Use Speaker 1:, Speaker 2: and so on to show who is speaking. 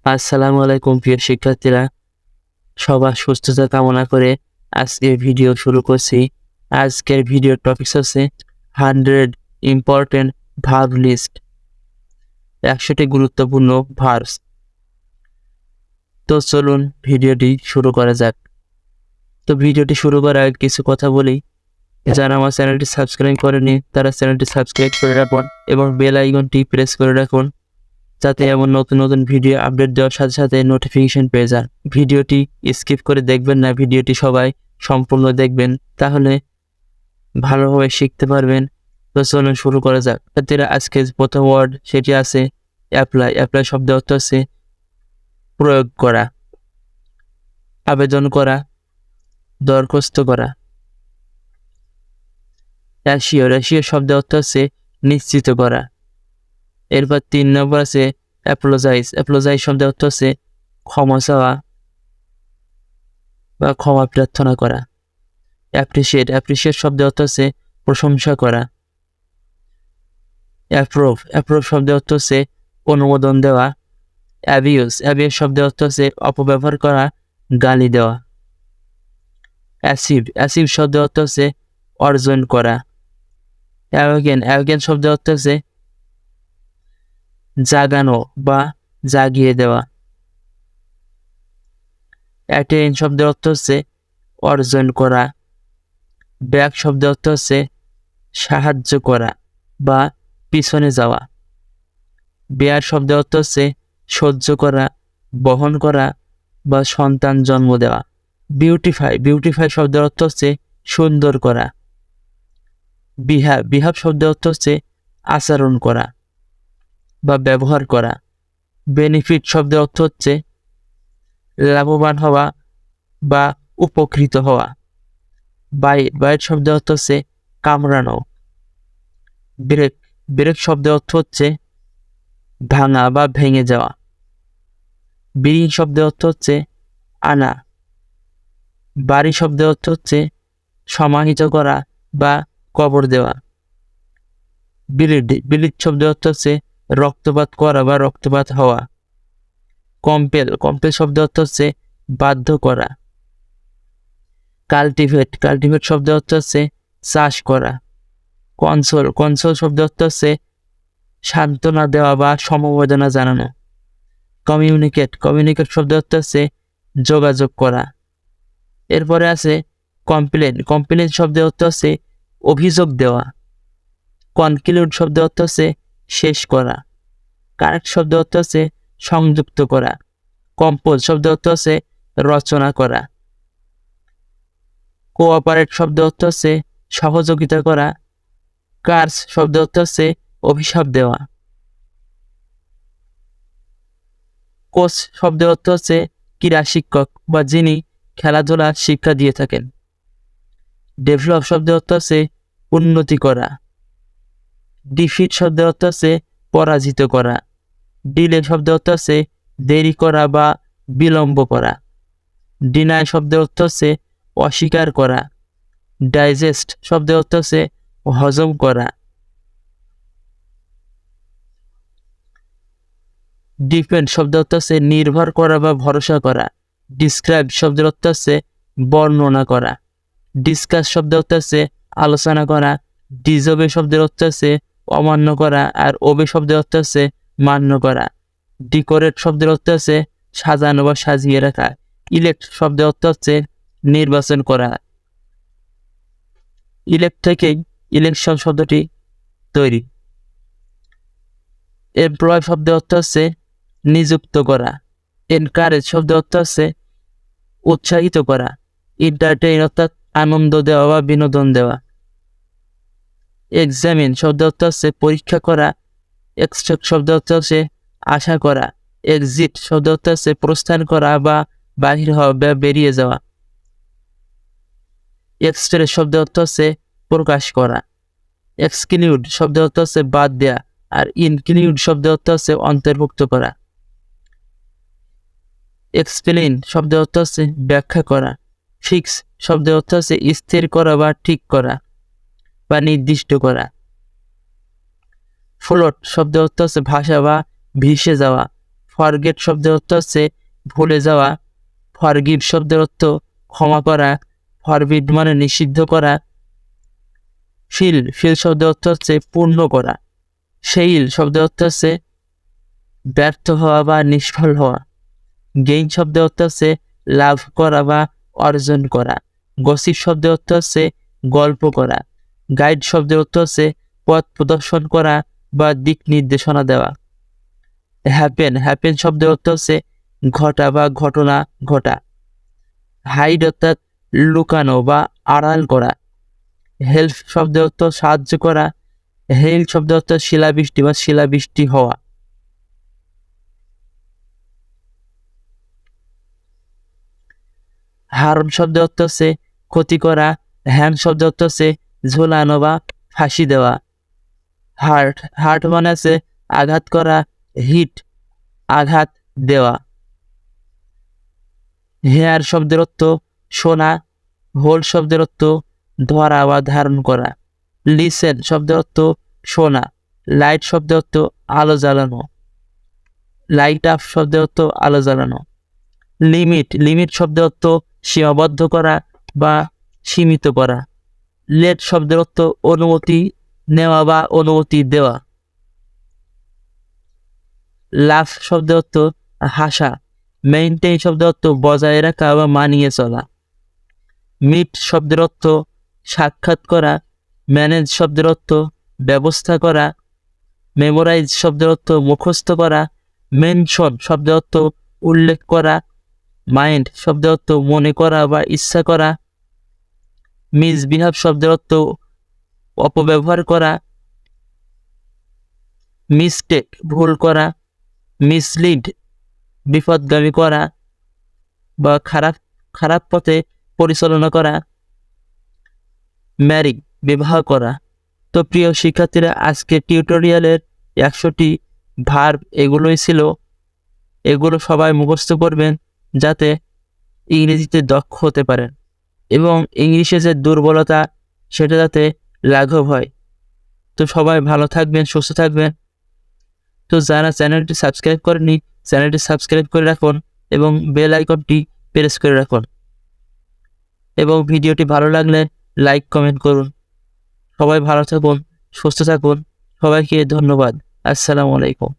Speaker 1: আসসালামু আলাইকুম প্রিয় শিক্ষার্থীরা, সবার সুস্থতা কামনা করে আজকের ভিডিও শুরু করছি। আজকের ভিডিওর টপিক হচ্ছে 100 ইম্পর্টেন্ট ভার্ব লিস্ট, 100টি গুরুত্বপূর্ণ ভার্বস। তো চলুন ভিডিওটি শুরু করা যাক। তো ভিডিওটি শুরু করার আগে কিছু কথা বলি। যারা আমার চ্যানেলটি সাবস্ক্রাইব করেনি তারা চ্যানেলটি সাবস্ক্রাইব করে রাখুন এবং বেল আইকনটি প্রেস করে রাখুন, যাতে এমন নতুন নতুন ভিডিও আপডেট দেওয়ার সাথে সাথে নোটিফিকেশন পেয়ে যান। ভিডিওটি স্কিপ করে দেখবেন না, ভিডিওটি সবাই সম্পূর্ণ দেখবেন, তাহলে ভালোভাবে শিখতে পারবেন। তো চলুন শুরু করা যাক। আজকে প্রথম ওয়ার্ড সেটি আছে অ্যাপ্লাই। অ্যাপ্লাই শব্দ অর্থ হচ্ছে প্রয়োগ করা, আবেদন করা, দরখাস্ত করা। অ্যাসিওর। অ্যাসিওর শব্দ অর্থ হচ্ছে নিশ্চিত করা। এরপর 3 নম্বর আছে অ্যাপোলোজাইজ। অ্যাপোলোজাইজ শব্দ অর্থ হচ্ছে ক্ষমা চাওয়া বা ক্ষমা প্রার্থনা করা। অ্যাপ্রিসিয়েট। অ্যাপ্রিসিয়েট শব্দ অর্থ হচ্ছে প্রশংসা করা। অ্যাপ্রুভ। অ্যাপ্রুভ শব্দ অর্থ হচ্ছে অনুমোদন দেওয়া। অ্যাবিউজ। অ্যাবিউজ শব্দ অর্থ হচ্ছে অপব্যবহার করা, গালি দেওয়া। অ্যাচিভ। অ্যাচিভ শব্দ অর্থ হচ্ছে অর্জন করা। অ্যাওয়েকেন। অ্যাওয়েকেন শব্দ অর্থ হচ্ছে জাগানো বা জাগিয়ে দেওয়া। অ্যাটেইন শব্দের অর্থ হচ্ছে অর্জন করা। ব্যাক শব্দ অর্থ হচ্ছে সাহায্য করা বা পিছনে যাওয়া। বেয়ার শব্দ অর্থ হচ্ছে সহ্য করা, বহন করা বা সন্তান জন্ম দেওয়া। বিউটিফাই। বিউটিফাই শব্দের অর্থ হচ্ছে সুন্দর করা। বিহাভ। বিহাভ শব্দের অর্থ হচ্ছে আচরণ করা বা ব্যবহার করা। বেনিফিট শব্দের অর্থ হচ্ছে লাভবান হওয়া বা উপকৃত হওয়া। বাইট। বাইট শব্দের অর্থ হচ্ছে কামড়ানো। ব্রেক। ব্রেক শব্দের অর্থ হচ্ছে ভাঙা বা ভেঙে যাওয়া। ব্রিং শব্দের অর্থ হচ্ছে আনা। বাড়ি শব্দের অর্থ হচ্ছে সমাহিত করা বা কবর দেওয়া। বিলিড। বিলিড শব্দের অর্থ হচ্ছে রক্তপাত করা বা রক্তপাত হওয়া। কম্পেল। কম্পেল শব্দের অর্থ হচ্ছে বাধ্য করা। কাল্টিভেট। কাল্টিভেট শব্দের অর্থ হচ্ছে চাষ করা। কনসোল। কনসোল শব্দের অর্থ হচ্ছে সান্ত্বনা দেওয়া বা সমবেদনা জানানো। কমিউনিকেট। কমিউনিকেট শব্দের অর্থ হচ্ছে যোগাযোগ করা। এরপরে আছে কমপ্লেন। কমপ্লেন শব্দের অর্থ হচ্ছে অভিযোগ দেওয়া। কনক্লুড শব্দের অর্থ হচ্ছে শেষ করা। কারেক্ট শব্দের অর্থ হচ্ছে সংযুক্ত করা। কম্পোজ শব্দের অর্থ হচ্ছে রচনা করা। কোঅপারেট শব্দের অর্থ হচ্ছে সহযোগিতা করা। কার্স শব্দের অর্থ হচ্ছে অভিশাপ দেওয়া। কোচ শব্দের অর্থ হচ্ছে ক্রীড়া শিক্ষক বা যিনি খেলাধুলার শিক্ষা দিয়ে থাকেন। ডেভেলপ শব্দের অর্থ হচ্ছে উন্নতি করা। ডিফিট শব্দের অর্থ হচ্ছে পরাজিত করা। ডিলে শব্দের অর্থ হচ্ছে দেরি করা বা বিলম্ব করা। ডিনাই শব্দের অর্থ হচ্ছে অস্বীকার করা। ডাইজেস্ট শব্দের অর্থ হচ্ছে হজম করা। ডিপেন্ড শব্দের অর্থ হচ্ছে নির্ভর করা বা ভরসা করা। ডিসক্রাইব শব্দের অর্থ হচ্ছে বর্ণনা করা। ডিসকাস শব্দের অর্থ হচ্ছে আলোচনা করা। ডিজবে শব্দের অর্থ হচ্ছে অমান্য করা, আর ওবে শব্দের অর্থ হচ্ছে মান্য করা। ডিকোরেট শব্দের অর্থ হচ্ছে সাজানো বা সাজিয়ে রাখা। ইলেক্ট শব্দের অর্থ হচ্ছে নির্বাচন করা। ইলেক্ট থেকেই ইলেকশন শব্দটি তৈরি। এমপ্লয় শব্দের অর্থ হচ্ছে নিযুক্ত করা। এনকারেজ শব্দের অর্থ হচ্ছে উৎসাহিত করা। এন্টারটেইন অর্থাৎ আনন্দ দেওয়া বা বিনোদন দেওয়া। এক্সামিন শব্দের অর্থ হচ্ছে পরীক্ষা করা। এক্সপেক্ট শব্দের অর্থ হচ্ছে আশা করা। এক্সিট শব্দের অর্থ হচ্ছে প্রস্থান করা বা বাহির হওয়া বা বেরিয়ে যাওয়া। এক্সপ্রেস শব্দের অর্থ হচ্ছে প্রকাশ করা। এক্সক্লুড শব্দের অর্থ হচ্ছে বাদ দেয়া, আর ইনক্লুড শব্দের অর্থ হচ্ছে অন্তর্ভুক্ত করা। এক্সপ্লেইন শব্দের অর্থ হচ্ছে ব্যাখ্যা করা। ফিক্স শব্দের অর্থ হচ্ছে স্থির করা বা ঠিক করা বা নির্দিষ্ট করা। ফ্লোট শব্দের অর্থ হচ্ছে ভাষা বা ভেসে যাওয়া। ফরগেট শব্দের অর্থ হচ্ছে ভুলে যাওয়া। ফরগিভ শব্দের অর্থ ক্ষমা করা। ফরবিড মানে নিষিদ্ধ করা। ফিল শব্দের অর্থ হচ্ছে পূর্ণ করা। সেইল শব্দের অর্থ হচ্ছে ব্যর্থ হওয়া বা নিষ্ফল হওয়া। গেইন শব্দের অর্থ হচ্ছে লাভ করা বা অর্জন করা। গসিপ শব্দের অর্থ হচ্ছে গল্প করা। গাইড শব্দের অর্থ হচ্ছে পথ প্রদর্শন করা বা দিক নির্দেশনা দেওয়া। হ্যাপেন শব্দের অর্থ হচ্ছে ঘটা বা ঘটনা ঘটা। হাইড অর্থাৎ লুকানো বা আড়াল করা। হেল্প শব্দের অর্থ সাহায্য করা। হেইল শব্দের অর্থ শিলাবৃষ্টি বা শিলাবৃষ্টি হওয়া। হার্ম শব্দের অর্থ হচ্ছে ক্ষতি করা। হ্যান্ড শব্দের অর্থ হচ্ছে ঝোলানো বা ফাঁসি দেওয়া। হার্ট মানে আছে আঘাত করা। হিট আঘাত দেওয়া। হেয়ার শব্দের অর্থ শোনা। হোল্ড শব্দের অর্থ ধরা বা ধারণ করা। লিসেন শব্দের অর্থ শোনা। লাইট শব্দের অর্থ আলো জ্বালানো। লাইট আপ শব্দের অর্থ আলো জ্বালানো। লিমিট শব্দের অর্থ সীমাবদ্ধ করা বা সীমিত করা। লেট শব্দের অর্থ অনুমতি নেওয়া বা অনুমতি দেওয়া। লাভ শব্দের অর্থ হাসা। মেইনটেইন শব্দের অর্থ বজায় রাখা বা মানিয়ে চলা। মিট শব্দের অর্থ সাক্ষাৎ করা। ম্যানেজ শব্দের অর্থ ব্যবস্থা করা। মেমোরাইজ শব্দের অর্থ মুখস্থ করা। মেনশন শব্দের অর্থ উল্লেখ করা। মাইন্ড শব্দের অর্থ মনে করা বা ইচ্ছা করা। মিসবিহেভ শব্দের অর্থ অপব্যবহার করা। মিস্টেক ভুল করা। মিসলিড বিপদগামী করা বা খারাপ পথে পরিচালনা করা। ম্যারি বিবাহ করা। তো প্রিয় শিক্ষার্থীরা, আজকে টিউটোরিয়ালের 100টি ভার্ব এগুলোই ছিল। এগুলো সবাই মুখস্থ করবেন যাতে ইংরেজিতে দক্ষ হতে পারেন এবং ইংলিশে যে দুর্বলতা সেটা যাতে লাঘব হয়। তো সবাই ভালো থাকবেন, সুস্থ থাকবেন। তো যারা চ্যানেলটি সাবস্ক্রাইব করেননি, চ্যানেলটি সাবস্ক্রাইব করে রাখুন এবং বেল আইকনটি প্রেস করে রাখুন এবং ভিডিওটি ভালো লাগলে লাইক কমেন্ট করুন। সবাই ভালো থাকুন, সুস্থ থাকুন। সবাইকে ধন্যবাদ। আসসালামু আলাইকুম।